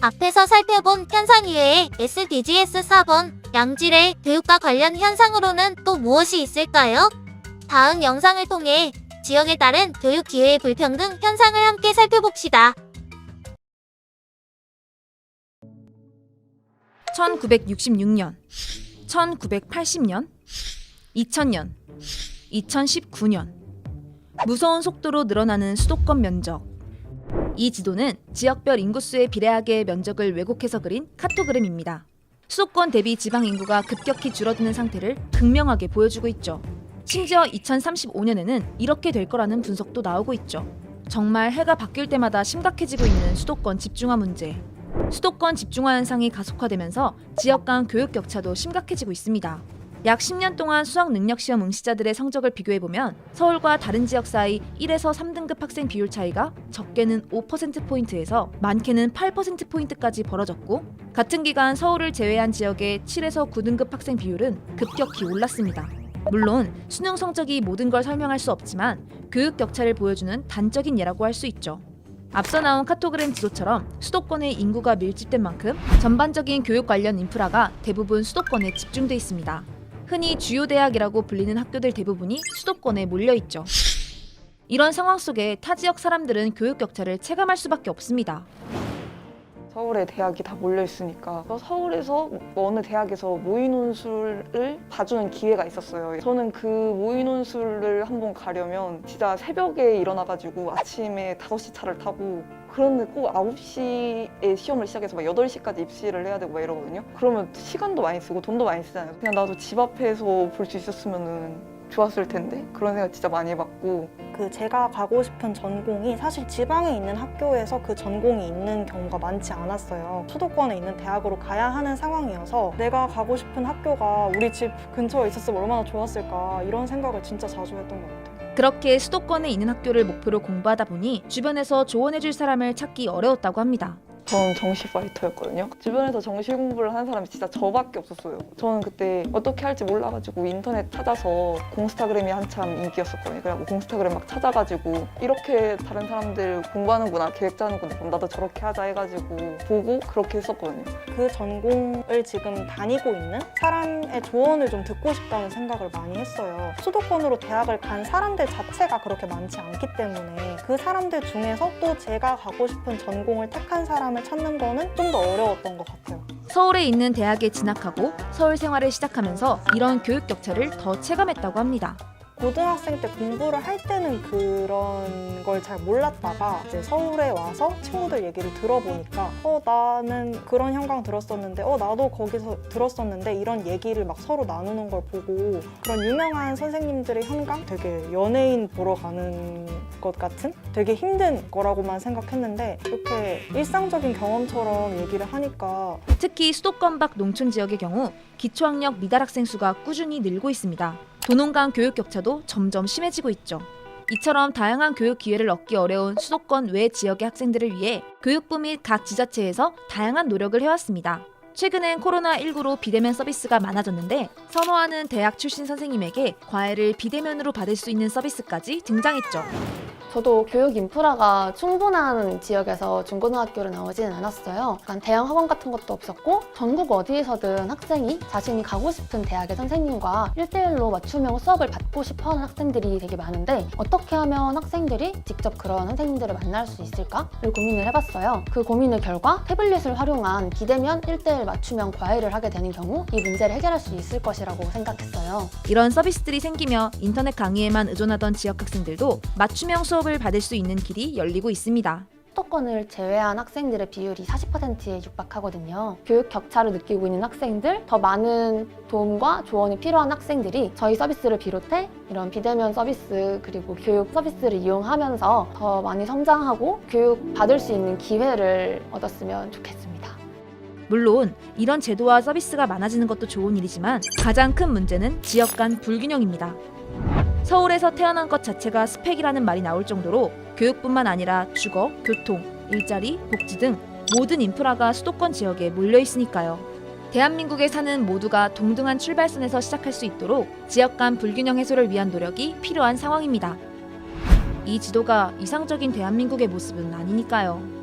앞에서 살펴본 현상 이외에 SDGs 4번 양질의 교육과 관련 현상으로는 또 무엇이 있을까요? 다음 영상을 통해 지역에 따른 교육 기회의 불평등 현상을 함께 살펴봅시다. 1966년, 1980년, 2000년, 2019년. 무서운 속도로 늘어나는 수도권 면적. 이 지도는 지역별 인구수에 비례하게 면적을 왜곡해서 그린 카토그램입니다. 수도권 대비 지방 인구가 급격히 줄어드는 상태를 극명하게 보여주고 있죠. 심지어 2035년에는 이렇게 될 거라는 분석도 나오고 있죠. 정말 해가 바뀔 때마다 심각해지고 있는 수도권 집중화 문제. 수도권 집중화 현상이 가속화되면서 지역 간 교육 격차도 심각해지고 있습니다. 약 10년 동안 수학 능력 시험 응시자들의 성적을 비교해보면 서울과 다른 지역 사이 1에서 3등급 학생 비율 차이가 적게는 5%포인트에서 많게는 8%포인트까지 벌어졌고, 같은 기간 서울을 제외한 지역의 7에서 9등급 학생 비율은 급격히 올랐습니다. 물론 수능 성적이 모든 걸 설명할 수 없지만 교육 격차를 보여주는 단적인 예라고 할 수 있죠. 앞서 나온 카토그램 지도처럼 수도권의 인구가 밀집된 만큼 전반적인 교육 관련 인프라가 대부분 수도권에 집중돼 있습니다. 흔히 주요 대학이라고 불리는 학교들 대부분이 수도권에 몰려있죠. 이런 상황 속에 타 지역 사람들은 교육 격차를 체감할 수밖에 없습니다. 서울에 대학이 다 몰려있으니까 서울에서 어느 대학에서 모의논술을 봐주는 기회가 있었어요. 저는 그 모의논술을 한번 가려면 진짜 새벽에 일어나가지고 아침에 5시 차를 타고, 그런데 꼭 9시에 시험을 시작해서 막 8시까지 입시를 해야 되고 막 이러거든요. 그러면 시간도 많이 쓰고 돈도 많이 쓰잖아요. 그냥 나도 집 앞에서 볼 수 있었으면 좋았을 텐데, 그런 생각 진짜 많이 해봤고. 제가 가고 싶은 전공이 사실 지방에 있는 학교에서 그 전공이 있는 경우가 많지 않았어요. 수도권에 있는 대학으로 가야 하는 상황이어서 내가 가고 싶은 학교가 우리 집 근처에 있었으면 얼마나 좋았을까, 이런 생각을 진짜 자주 했던 것 같아요. 그렇게 수도권에 있는 학교를 목표로 공부하다 보니 주변에서 조언해줄 사람을 찾기 어려웠다고 합니다. 저는 정시 파이터였거든요. 주변에서 정시 공부를 하는 사람이 진짜 저밖에 없었어요. 저는 그때 어떻게 할지 몰라가지고 인터넷 찾아서 공스타그램이 한참 인기였었거든요. 그래서 공스타그램 막 찾아가지고 이렇게 다른 사람들 공부하는구나, 계획 짜는구나, 그럼 나도 저렇게 하자 해가지고 보고 그렇게 했었거든요. 그 전공을 지금 다니고 있는 사람의 조언을 좀 듣고 싶다는 생각을 많이 했어요. 수도권으로 대학을 간 사람들 자체가 그렇게 많지 않기 때문에 그 사람들 중에서 또 제가 가고 싶은 전공을 택한 사람을 찾는 거는 좀 더 어려웠던 것 같아요. 서울에 있는 대학에 진학하고 서울 생활을 시작하면서 이런 교육 격차를 더 체감했다고 합니다. 고등학생 때 공부를 할 때는 그런 걸 잘 몰랐다가 이제 서울에 와서 친구들 얘기를 들어보니까 나는 그런 현강 들었었는데 나도 거기서 들었었는데, 이런 얘기를 막 서로 나누는 걸 보고 그런 유명한 선생님들의 현강 되게 연예인 보러 가는 것 같은 되게 힘든 거라고만 생각했는데, 이렇게 일상적인 경험처럼 얘기를 하니까. 특히 수도권 밖 농촌 지역의 경우 기초학력 미달 학생 수가 꾸준히 늘고 있습니다. 도농 간 교육 격차도 점점 심해지고 있죠. 이처럼 다양한 교육 기회를 얻기 어려운 수도권 외 지역의 학생들을 위해 교육부 및 각 지자체에서 다양한 노력을 해왔습니다. 최근엔 코로나19로 비대면 서비스가 많아졌는데 선호하는 대학 출신 선생님에게 과외를 비대면으로 받을 수 있는 서비스까지 등장했죠. 저도 교육 인프라가 충분한 지역에서 중고등학교를 나오지는 않았어요. 약간 대형 학원 같은 것도 없었고, 전국 어디에서든 학생이 자신이 가고 싶은 대학의 선생님과 1대1로 맞춤형 수업을 받고 싶어하는 학생들이 되게 많은데, 어떻게 하면 학생들이 직접 그런 선생님들을 만날 수 있을까를 고민을 해봤어요. 그 고민의 결과 태블릿을 활용한 비대면 1대1 맞춤형 과외를 하게 되는 경우 이 문제를 해결할 수 있을 것이라고 생각했어요. 이런 서비스들이 생기며 인터넷 강의에만 의존하던 지역 학생들도 맞춤형 수업을 받을 수 있는 길이 열리고 있습니다. 수도권을 제외한 학생들의 비율이 40%에 육박하거든요. 교육 격차를 느끼고 있는 학생들, 더 많은 도움과 조언이 필요한 학생들이 저희 서비스를 비롯해 이런 비대면 서비스 그리고 교육 서비스를 이용하면서 더 많이 성장하고 교육 받을 수 있는 기회를 얻었으면 좋겠습니다. 물론 이런 제도와 서비스가 많아지는 것도 좋은 일이지만 가장 큰 문제는 지역 간 불균형입니다. 서울에서 태어난 것 자체가 스펙이라는 말이 나올 정도로 교육뿐만 아니라 주거, 교통, 일자리, 복지 등 모든 인프라가 수도권 지역에 몰려 있으니까요. 대한민국에 사는 모두가 동등한 출발선에서 시작할 수 있도록 지역 간 불균형 해소를 위한 노력이 필요한 상황입니다. 이 지도가 이상적인 대한민국의 모습은 아니니까요.